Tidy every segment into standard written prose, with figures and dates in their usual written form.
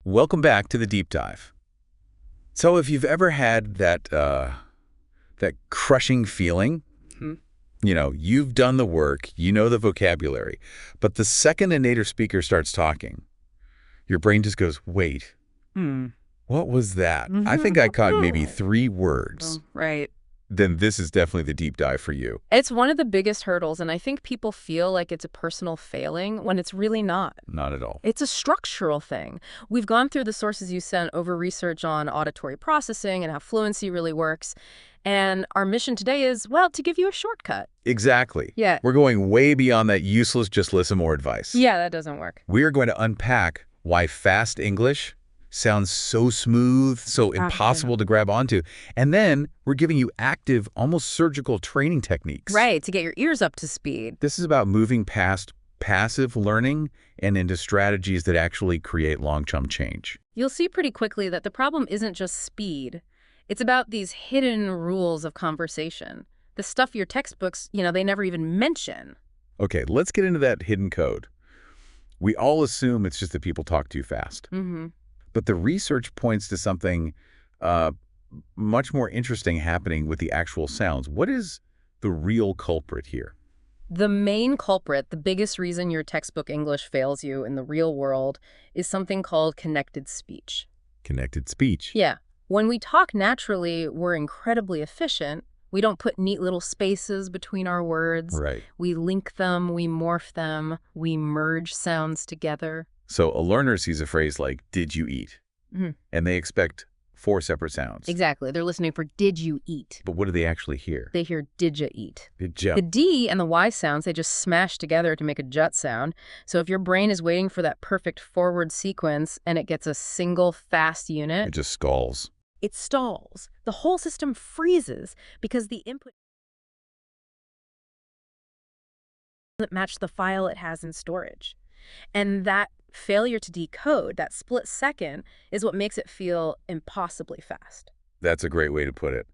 Welcome back to the deep dive. So if you've ever had that crushing feeling, Hmm. you've done the work, you know the vocabulary, but the second a native speaker starts talking, your brain just goes, wait, Hmm. what was that? I think I caught maybe 3 words. Right. Then this is definitely the deep dive for you. It's one of the biggest hurdles, and I think people feel like it's a personal failing when it's really not. Not at all. It's a structural thing. We've gone through the sources you sent over research on auditory processing and how fluency really works. And our mission today is, well, to give you a shortcut. Exactly. Yeah. We're going way beyond that useless just listen more advice. Yeah, that doesn't work. We are going to unpack why fast English sounds so smooth, so impossible to grab onto. And then we're giving you active, almost surgical training techniques. Right, to get your ears up to speed. This is about moving past passive learning and into strategies that actually create long-term change. You'll see pretty quickly that the problem isn't just speed. It's about these hidden rules of conversation. The stuff your textbooks, they never even mention. Okay, let's get into that hidden code. We all assume it's just that people talk too fast. Mm-hmm. But the research points to something much more interesting happening with the actual sounds. What is the real culprit here? The main culprit, the biggest reason your textbook English fails you in the real world, is something called connected speech. Connected speech. Yeah. When we talk naturally, we're incredibly efficient. We don't put neat little spaces between our words. Right. We link them, we morph them, we merge sounds together. So a learner sees a phrase like, did you eat? Mm-hmm. And they expect 4 separate sounds. Exactly. They're listening for did you eat? But what do they actually hear? They hear did ya eat? Did ya? The D and the Y sounds, they just smash together to make a jut sound. So if your brain is waiting for that perfect forward sequence and it gets a single fast unit, It just stalls. it stalls. The whole system freezes because the input doesn't match the file it has in storage. And that failure to decode, that split second, is what makes it feel impossibly fast. That's a great way to put it.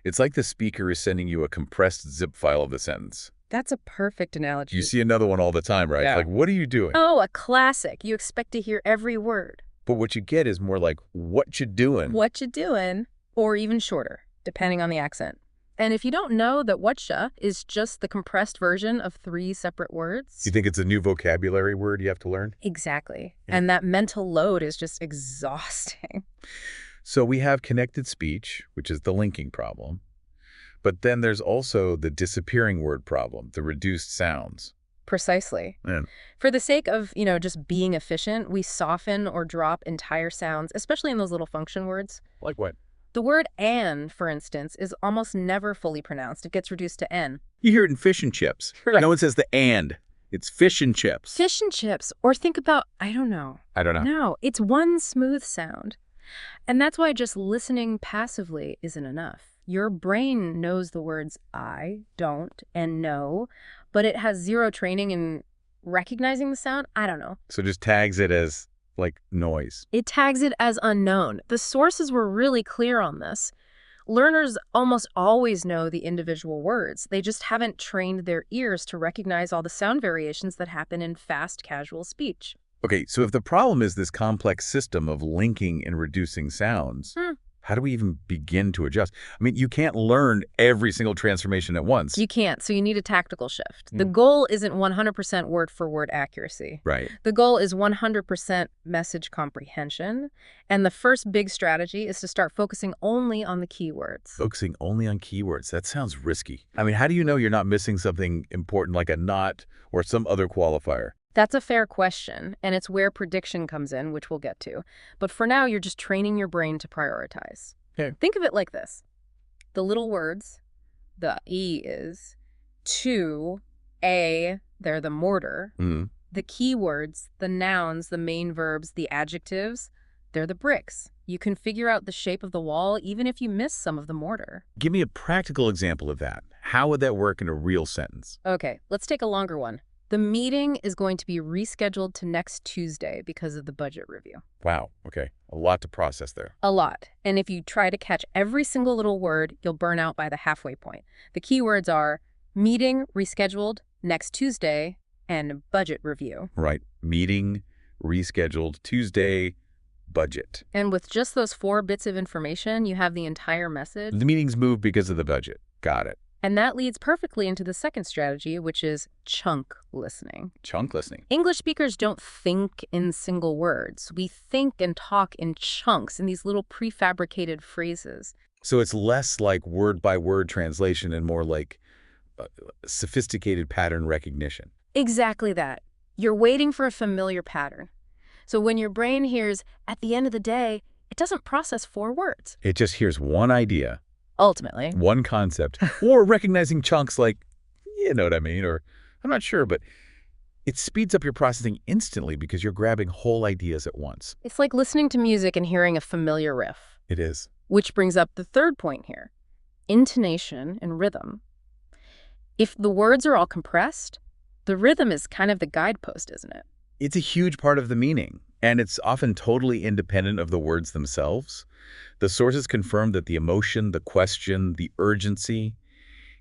It's like the speaker is sending you a compressed zip file of the sentence. That's a perfect analogy. You see another one all the time, right? Yeah. Like, what are you doing? Oh, a classic. You expect to hear every word. But what you get is more like, what you doing? What you doing? Or even shorter, depending on the accent. And if you don't know that whatcha is just the compressed version of 3 separate words. You think it's a new vocabulary word you have to learn? Exactly. Yeah. And that mental load is just exhausting. So we have connected speech, which is the linking problem. But then there's also the disappearing word problem, the reduced sounds. Precisely. Man. For the sake of, just being efficient, we soften or drop entire sounds, especially in those little function words. Like what? The word "and," for instance, is almost never fully pronounced. It gets reduced to "n." You hear it in fish and chips. Right. No one says the and. It's fish and chips. Fish and chips. Or think about, I don't know. I don't know. No, it's one smooth sound. And that's why just listening passively isn't enough. Your brain knows the words I, don't, and no, but it has zero training in recognizing the sound. I don't know. So just tags it as, like, noise. It tags it as unknown. The sources were really clear on this. Learners almost always know the individual words. They just haven't trained their ears to recognize all the sound variations that happen in fast, casual speech. Okay, so if the problem is this complex system of linking and reducing sounds, how do we even begin to adjust? I mean, you can't learn every single transformation at once. You can't, so you need a tactical shift. The goal isn't 100% word-for-word accuracy. Right. The goal is 100% message comprehension, and the first big strategy is to start focusing only on the keywords. Focusing only on keywords. That sounds risky. I mean, how do you know you're not missing something important like a not or some other qualifier? That's a fair question, and it's where prediction comes in, which we'll get to. But for now, you're just training your brain to prioritize. Okay. Think of it like this. The little words, the E is, to, a, they're the mortar. Mm. The keywords, the nouns, the main verbs, the adjectives, they're the bricks. You can figure out the shape of the wall even if you miss some of the mortar. Give me a practical example of that. How would that work in a real sentence? Okay, let's take a longer one. The meeting is going to be rescheduled to next Tuesday because of the budget review. Wow, okay. A lot to process there. A lot. And if you try to catch every single little word, you'll burn out by the halfway point. The keywords are meeting, rescheduled, next Tuesday, and budget review. Right. Meeting, rescheduled, Tuesday, budget. And with just those 4 bits of information, you have the entire message. The meetings move because of the budget. Got it. And that leads perfectly into the second strategy, which is chunk listening. Chunk listening. English speakers don't think in single words. We think and talk in chunks, in these little prefabricated phrases. So it's less like word-by-word translation and more like sophisticated pattern recognition. Exactly that. You're waiting for a familiar pattern. So when your brain hears, at the end of the day, it doesn't process 4 words. It just hears one idea, Ultimately. one concept, or recognizing chunks like, you know what I mean, or I'm not sure, but it speeds up your processing instantly because you're grabbing whole ideas at once. It's like listening to music and hearing a familiar riff. It is. Which brings up the third point here, intonation and rhythm. If the words are all compressed, the rhythm is kind of the guidepost, isn't it? It's a huge part of the meaning, and it's often totally independent of the words themselves. The sources confirm that the emotion, the question, the urgency,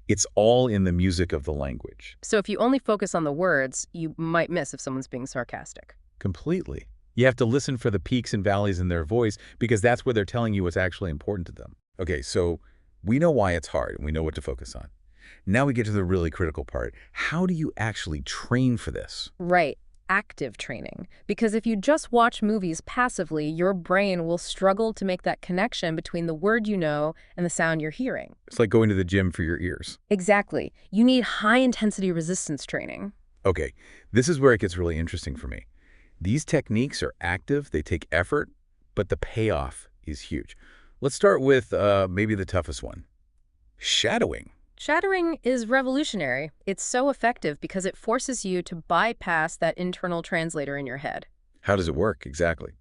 it's all in the music of the language. So if you only focus on the words, you might miss if someone's being sarcastic. Completely. You have to listen for the peaks and valleys in their voice because that's where they're telling you what's actually important to them. Okay, so we know why it's hard and we know what to focus on. Now we get to the really critical part. How do you actually train for this? Right. Active training. Because if you just watch movies passively, your brain will struggle to make that connection between the word you know and the sound you're hearing. It's like going to the gym for your ears. Exactly. You need high-intensity resistance training. Okay, this is where it gets really interesting for me. These techniques are active, they take effort, but the payoff is huge. Let's start with maybe the toughest one, shadowing. Shadowing is revolutionary. It's so effective because it forces you to bypass that internal translator in your head. How does it work exactly?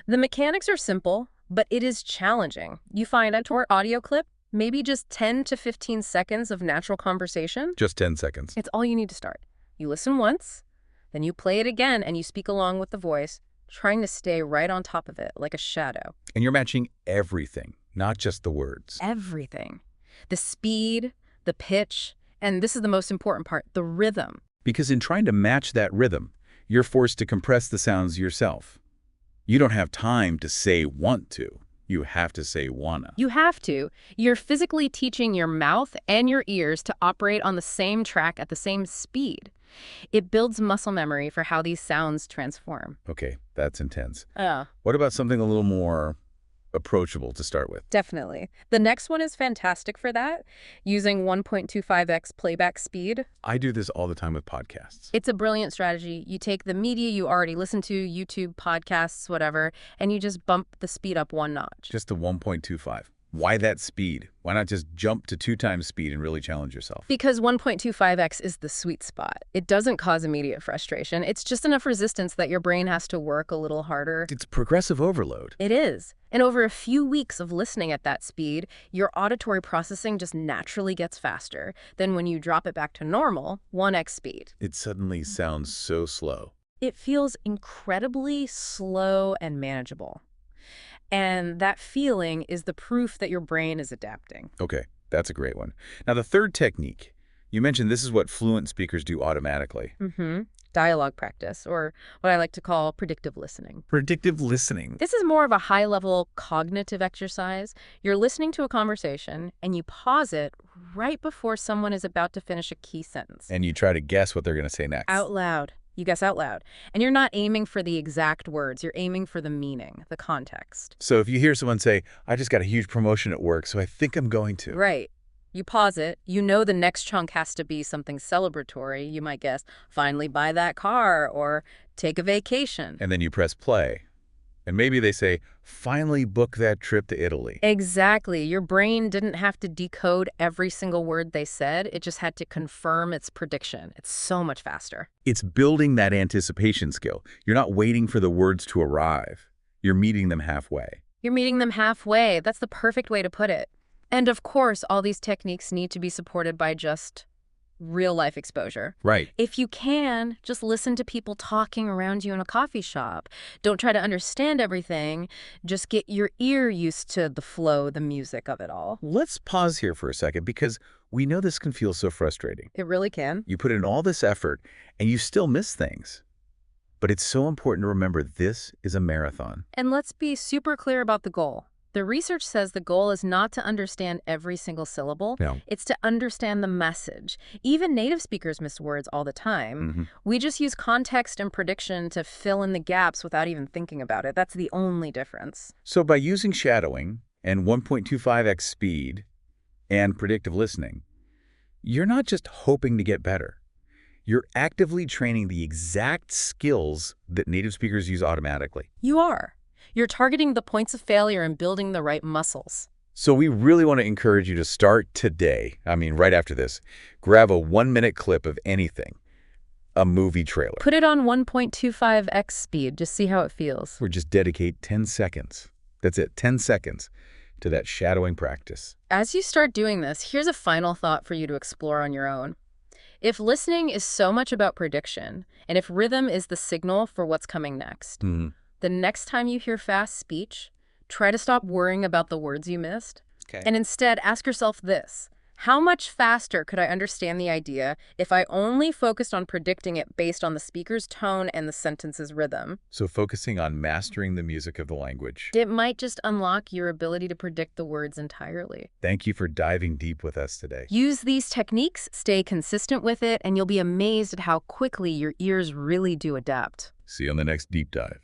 The mechanics are simple, but it is challenging. You find a short audio clip, maybe just 10 to 15 seconds of natural conversation. Just 10 seconds. It's all you need to start. You listen once, then you play it again and you speak along with the voice, trying to stay right on top of it like a shadow. And you're matching everything, not just the words. Everything. The speed, the pitch, and this is the most important part, the rhythm. Because in trying to match that rhythm, you're forced to compress the sounds yourself. You don't have time to say want to. You have to say wanna. You have to. You're physically teaching your mouth and your ears to operate on the same track at the same speed. It builds muscle memory for how these sounds transform. Okay, that's intense. Yeah. What about something a little more approachable to start with? Definitely. The next one is fantastic for that, using 1.25x playback speed. I do this all the time with podcasts. It's a brilliant strategy. You take the media you already listen to, YouTube, podcasts, whatever, and you just bump the speed up 1 notch. Just to 1.25. Why that speed? Why not just jump to 2 times speed and really challenge yourself? Because 1.25x is the sweet spot. It doesn't cause immediate frustration. It's just enough resistance that your brain has to work a little harder. It's progressive overload. It is. And over a few weeks of listening at that speed, your auditory processing just naturally gets faster. Then when you drop it back to normal, 1x speed. It suddenly sounds so slow. It feels incredibly slow and manageable. And that feeling is the proof that your brain is adapting. Okay, that's a great one. Now, the third technique, you mentioned this is what fluent speakers do automatically. Dialogue practice, or what I like to call predictive listening. Predictive listening. This is more of a high-level cognitive exercise. You're listening to a conversation, and you pause it right before someone is about to finish a key sentence. And you try to guess what they're going to say next. Out loud. You guess out loud. And you're not aiming for the exact words. You're aiming for the meaning, the context. So if you hear someone say, I just got a huge promotion at work, so I think I'm going to. Right. You pause it. You know the next chunk has to be something celebratory. You might guess, finally buy that car, or take a vacation. And then you press play. And maybe they say, finally book that trip to Italy. Exactly. Your brain didn't have to decode every single word they said. It just had to confirm its prediction. It's so much faster. It's building that anticipation skill. You're not waiting for the words to arrive. You're meeting them halfway. You're meeting them halfway. That's the perfect way to put it. And of course, all these techniques need to be supported by just real-life exposure. Right. If you can, just listen to people talking around you in a coffee shop. Don't try to understand everything. Just get your ear used to the flow, the music of it all. Let's pause here for a second because we know this can feel so frustrating. It really can. You put in all this effort and you still miss things. But it's so important to remember this is a marathon. And let's be super clear about the goal. The research says the goal is not to understand every single syllable. No. It's to understand the message. Even native speakers miss words all the time. We just use context and prediction to fill in the gaps without even thinking about it. That's the only difference. So by using shadowing and 1.25x speed and predictive listening, you're not just hoping to get better. You're actively training the exact skills that native speakers use automatically. You are. You're targeting the points of failure and building the right muscles. So we really want to encourage you to start today. I mean, right after this. Grab a 1-minute clip of anything, a movie trailer. Put it on 1.25x speed. Just see how it feels. Or just dedicate 10 seconds. That's it, 10 seconds to that shadowing practice. As you start doing this, here's a final thought for you to explore on your own. If listening is so much about prediction, and if rhythm is the signal for what's coming next, the next time you hear fast speech, try to stop worrying about the words you missed. And instead, ask yourself this. How much faster could I understand the idea if I only focused on predicting it based on the speaker's tone and the sentence's rhythm? So focusing on mastering the music of the language. It might just unlock your ability to predict the words entirely. Thank you for diving deep with us today. Use these techniques, stay consistent with it, and you'll be amazed at how quickly your ears really do adapt. See you on the next deep dive.